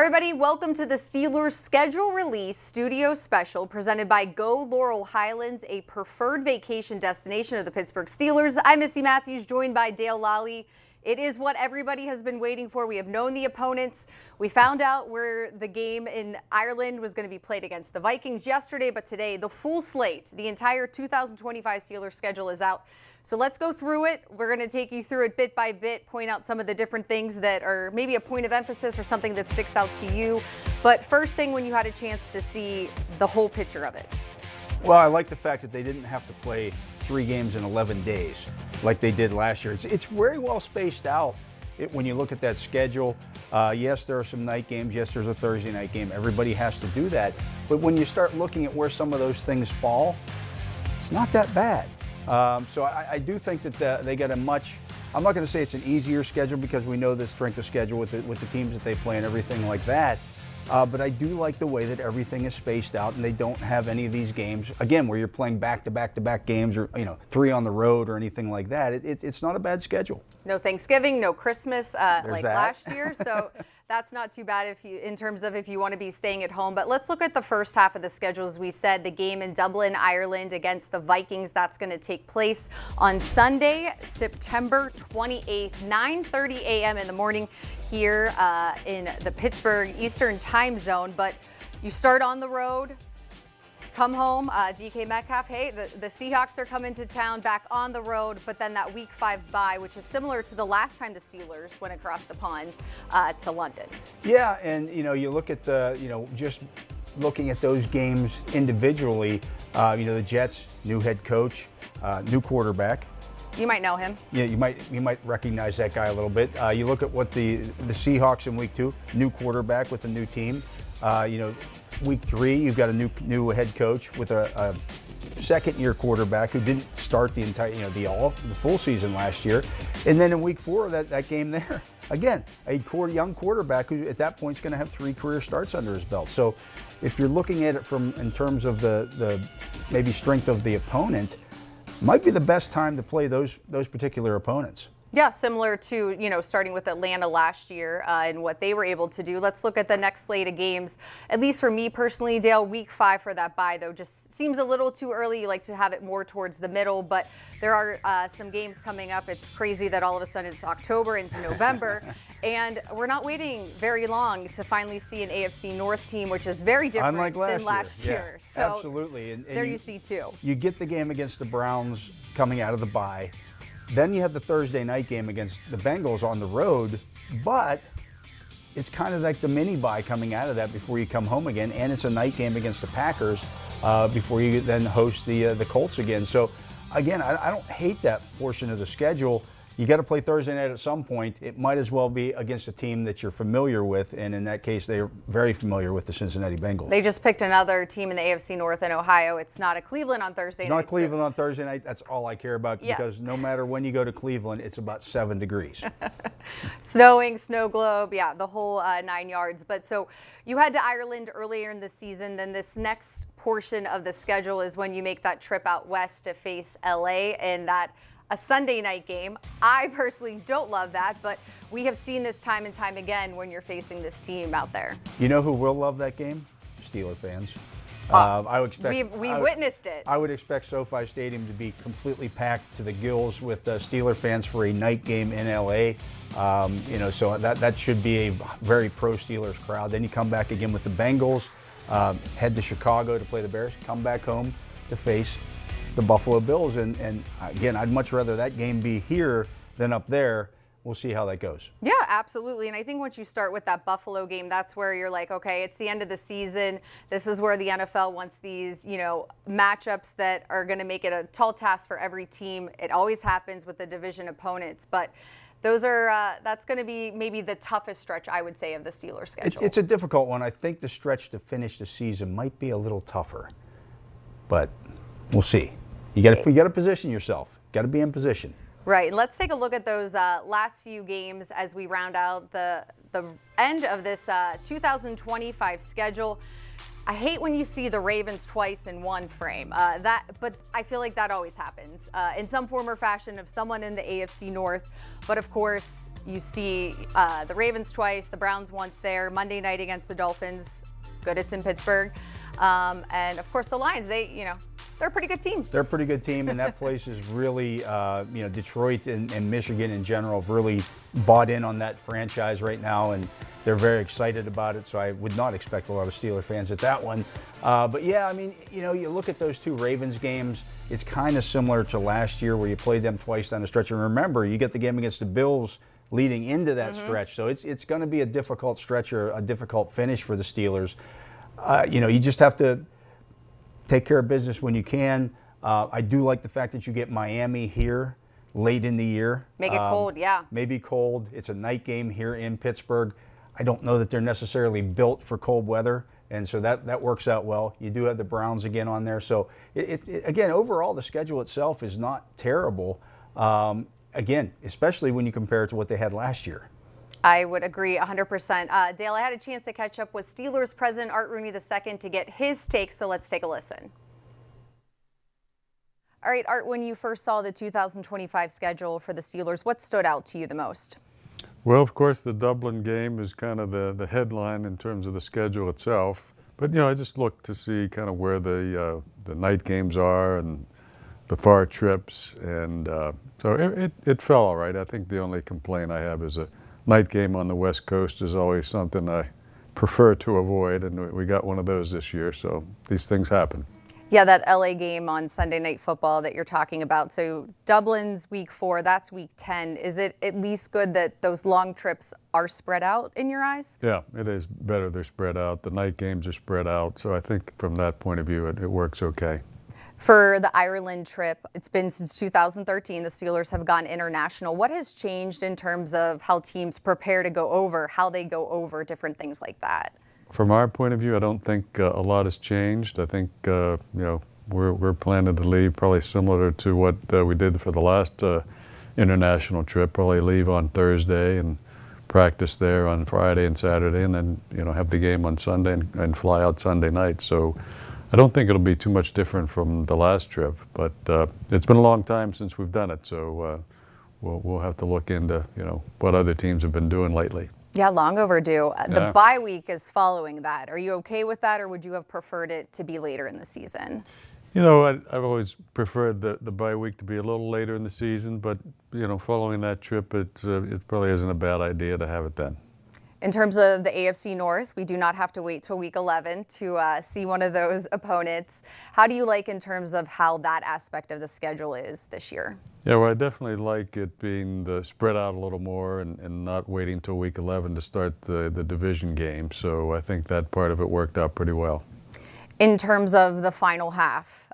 Everybody, welcome to the Steelers schedule release studio special presented by Go Laurel Highlands, a preferred vacation destination of the Pittsburgh Steelers. I'm Missi Matthews, joined by Lolley. It is what everybody has been waiting for. We have known the opponents. We found out where the game in Ireland was going to be played against the Vikings yesterday, but today the full slate, the entire 2025 Steelers schedule is out. So let's go through it. We're going to take you through it bit by bit, point out some of the different things that are maybe a point of emphasis or something that sticks out to you. But first thing, when you had a chance to see the whole picture of it. Well, I like the fact that they didn't have to play 3 games in 11 days like they did last year. It's very well spaced out when you look at that schedule. Yes, there are some night games. Yes, there's a Thursday night game. Everybody has to do that. But when you start looking at where some of those things fall, it's not that bad. So I do think that they get a much, I'm not going to say it's an easier schedule because we know the strength of schedule with the teams that they play and everything like that. But I do like the way that everything is spaced out and they don't have any of these games, again, where you're playing back-to-back-to-back games or, 3 on the road or anything like that. It's not a bad schedule. No Thanksgiving, no Christmas like last year. So that's not too bad in terms of if you want to be staying at home. But let's look at the first half of the schedule. As we said, the game in Dublin, Ireland against the Vikings, that's going to take place on Sunday, September 28th, 9:30 a.m. in the morning here in the Pittsburgh Eastern time zone. But you start on the road, come home, DK Metcalf, hey, the Seahawks are coming to town, back on the road, but then that Week 5 bye, which is similar to the last time the Steelers went across the pond to London. Yeah, and you look at just looking at those games individually, the Jets, new head coach, new quarterback. You might know him. Yeah, you might recognize that guy a little bit. You look at what the Seahawks in Week 2, new quarterback with a new team. Week 3, you've got a new head coach with a second-year quarterback who didn't start the entire, the full season last year. And then in Week 4, that game there, again, a young quarterback who at that point is going to have 3 career starts under his belt. So if you're looking at it in terms of the maybe strength of the opponent, might be the best time to play those particular opponents. Yeah, similar to, starting with Atlanta last year and what they were able to do. Let's look at the next slate of games. At least for me personally, Dale, Week 5 for that bye, though, just seems a little too early. You like to have it more towards the middle, but there are some games coming up. It's crazy that all of a sudden it's October into November, and we're not waiting very long to finally see an AFC North team, which is very different than last year. Yeah, so absolutely. And there you see two. You get the game against the Browns coming out of the bye. Then you have the Thursday night game against the Bengals on the road, but it's kind of like the mini bye coming out of that before you come home again, and it's a night game against the Packers before you then host the Colts again. So again, I don't hate that portion of the schedule. You got to play Thursday night at some point. It might as well be against a team that you're familiar with, and in that case, they're very familiar with the Cincinnati Bengals. They just picked another team in the AFC North in Ohio. It's not a Cleveland on Thursday night. Not Cleveland on Thursday night. That's all I care about because no matter when you go to Cleveland, it's about 7 degrees. Snowing, snow globe, yeah, the whole 9 yards. But so you head to Ireland earlier in the season. Then this next portion of the schedule is when you make that trip out west to face LA and a Sunday night game. I personally don't love that, but we have seen this time and time again when you're facing this team out there. You know who will love that game? Steeler fans. I would expect we witnessed it. I would expect SoFi Stadium to be completely packed to the gills with Steeler fans for a night game in LA. So that should be a very pro Steelers crowd. Then you come back again with the Bengals, head to Chicago to play the Bears, come back home to face the Buffalo Bills, and again, I'd much rather that game be here than up there. We'll see how that goes. Yeah, absolutely. And I think once you start with that Buffalo game, that's where you're like, okay, it's the end of the season. This is where the NFL wants these, matchups that are going to make it a tall task for every team. It always happens with the division opponents, but those are that's going to be maybe the toughest stretch, I would say, of the Steelers schedule. It's a difficult one. I think the stretch to finish the season might be a little tougher, but we'll see. You got to position yourself. Got to be in position. Right. And let's take a look at those last few games as we round out the end of this 2025 schedule. I hate when you see the Ravens twice in one frame. But I feel like that always happens in some form or fashion of someone in the AFC North. But of course, you see the Ravens twice, the Browns once there, Monday night against the Dolphins. Good, it's in Pittsburgh. And of course, the Lions, they're a pretty good team. They're a pretty good team, and that place is really, Detroit and Michigan in general have really bought in on that franchise right now, and they're very excited about it. So I would not expect a lot of Steeler fans at that one. But yeah, I mean, you look at those two Ravens games, it's kind of similar to last year where you played them twice down the stretch. And remember, you get the game against the Bills leading into that stretch. So it's going to be a difficult stretch or a difficult finish for the Steelers. You just have to take care of business when you can. I do like the fact that you get Miami here late in the year. Make it cold, yeah. Maybe cold. It's a night game here in Pittsburgh. I don't know that they're necessarily built for cold weather, and so that works out well. You do have the Browns again on there. So, again, overall, the schedule itself is not terrible. Again, especially when you compare it to what they had last year. I would agree 100%. Dale, I had a chance to catch up with Steelers president Art Rooney II to get his take, so let's take a listen. All right, Art, when you first saw the 2025 schedule for the Steelers, what stood out to you the most? Well, of course, the Dublin game is kind of the headline in terms of the schedule itself. But, I just looked to see kind of where the night games are and the far trips. And so it fell all right. I think the only complaint I have is a night game on the West Coast is always something I prefer to avoid. And we got one of those this year. So these things happen. Yeah, that LA game on Sunday Night Football that you're talking about. So Dublin's week 4, that's week 10. Is it at least good that those long trips are spread out in your eyes? Yeah, it is better they're spread out. The night games are spread out. So I think from that point of view, it works okay. For the Ireland trip, it's been since 2013 the Steelers have gone international. What has changed in terms of how teams prepare to go over, how they go over, different things like that? From our point of view, I don't think a lot has changed. I think we're planning to leave probably similar to what we did for the last international trip. Probably leave on Thursday and practice there on Friday and Saturday, and then have the game on Sunday and fly out Sunday night. So I don't think it'll be too much different from the last trip. But it's been a long time since we've done it, so we'll have to look into what other teams have been doing lately. Yeah, long overdue. Yeah. The bye week is following that. Are you okay with that, or would you have preferred it to be later in the season? I've always preferred the bye week to be a little later in the season, but following that trip, it probably isn't a bad idea to have it then. In terms of the AFC North, we do not have to wait till week 11 to see one of those opponents. How do you like in terms of how that aspect of the schedule is this year? Yeah, well, I definitely like it being spread out a little more and not waiting till week 11 to start the division game. So I think that part of it worked out pretty well. In terms of the final half,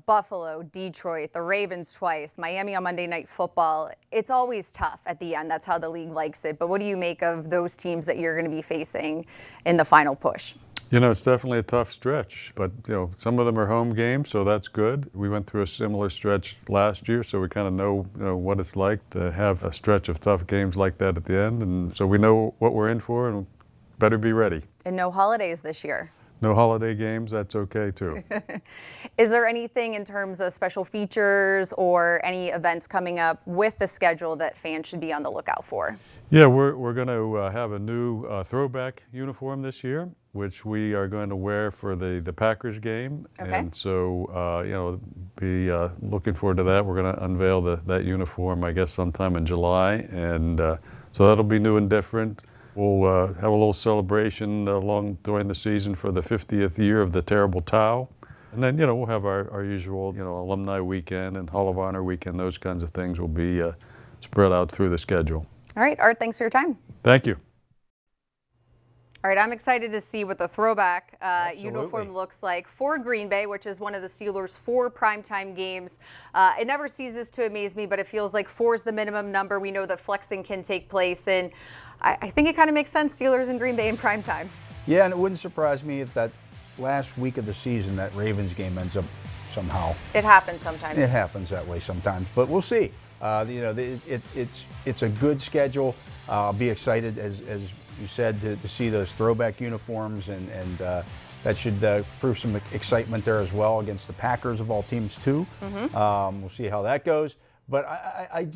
Buffalo, Detroit, the Ravens twice, Miami on Monday Night Football, it's always tough at the end. That's how the league likes it. But what do you make of those teams that you're going to be facing in the final push? It's definitely a tough stretch, but some of them are home games, so that's good. We went through a similar stretch last year, so we kind of know, what it's like to have a stretch of tough games like that at the end, and so we know what we're in for and better be ready. And no holidays this year. No holiday games, that's okay too. Is there anything in terms of special features or any events coming up with the schedule that fans should be on the lookout for? Yeah, we're going to have a new throwback uniform this year, which we are going to wear for the Packers game. Okay. And so, be looking forward to that. We're going to unveil that uniform, I guess, sometime in July. And so that'll be new and different. We'll have a little celebration during the season for the 50th year of the terrible towel. And then, we'll have our usual, alumni weekend and Hall of Honor weekend. Those kinds of things will be spread out through the schedule. All right, Art, thanks for your time. Thank you. All right, I'm excited to see what the throwback uniform looks like for Green Bay, which is one of the Steelers' 4 primetime games. It never ceases to amaze me, but it feels like 4 is the minimum number. We know that flexing can take place, and I think it kind of makes sense, Steelers and Green Bay in primetime. Yeah, and it wouldn't surprise me if that last week of the season, that Ravens game ends up somehow. It happens sometimes. It happens that way sometimes, but we'll see. It's a good schedule. I'll be excited, as you said, to see those throwback uniforms and That should prove some excitement there as well against the Packers of all teams too. We'll see how that goes. But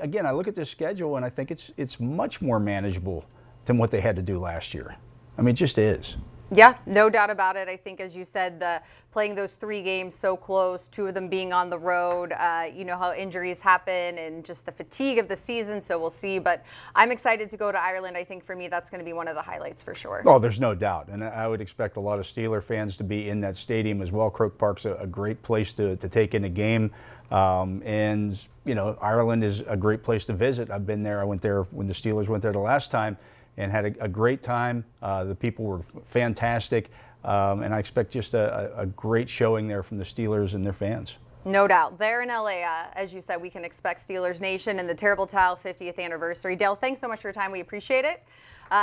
again, I look at this schedule and I think it's much more manageable than what they had to do last year. I mean, it just is. Yeah, no doubt about it. I think, as you said, playing those 3 games so close, 2 of them being on the road, you know how injuries happen and just the fatigue of the season, so we'll see. But I'm excited to go to Ireland. I think for me that's going to be one of the highlights for sure. Oh, there's no doubt. And I would expect a lot of Steeler fans to be in that stadium as well. Croke Park's a great place to take in a game. And, you know, Ireland is a great place to visit. I've been there. I went there when the Steelers went there the last time, and had a great time. The people were fantastic, and I expect just a great showing there from the Steelers and their fans. No doubt. There in LA, as you said, we can expect Steelers Nation and the Terrible Towel 50th anniversary. Dale, thanks so much for your time. We appreciate it.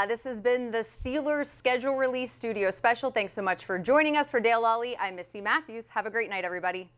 This has been the Steelers Schedule Release Studio Special. Thanks so much for joining us. For Dale Lolley, I'm Missi Matthews. Have a great night, everybody.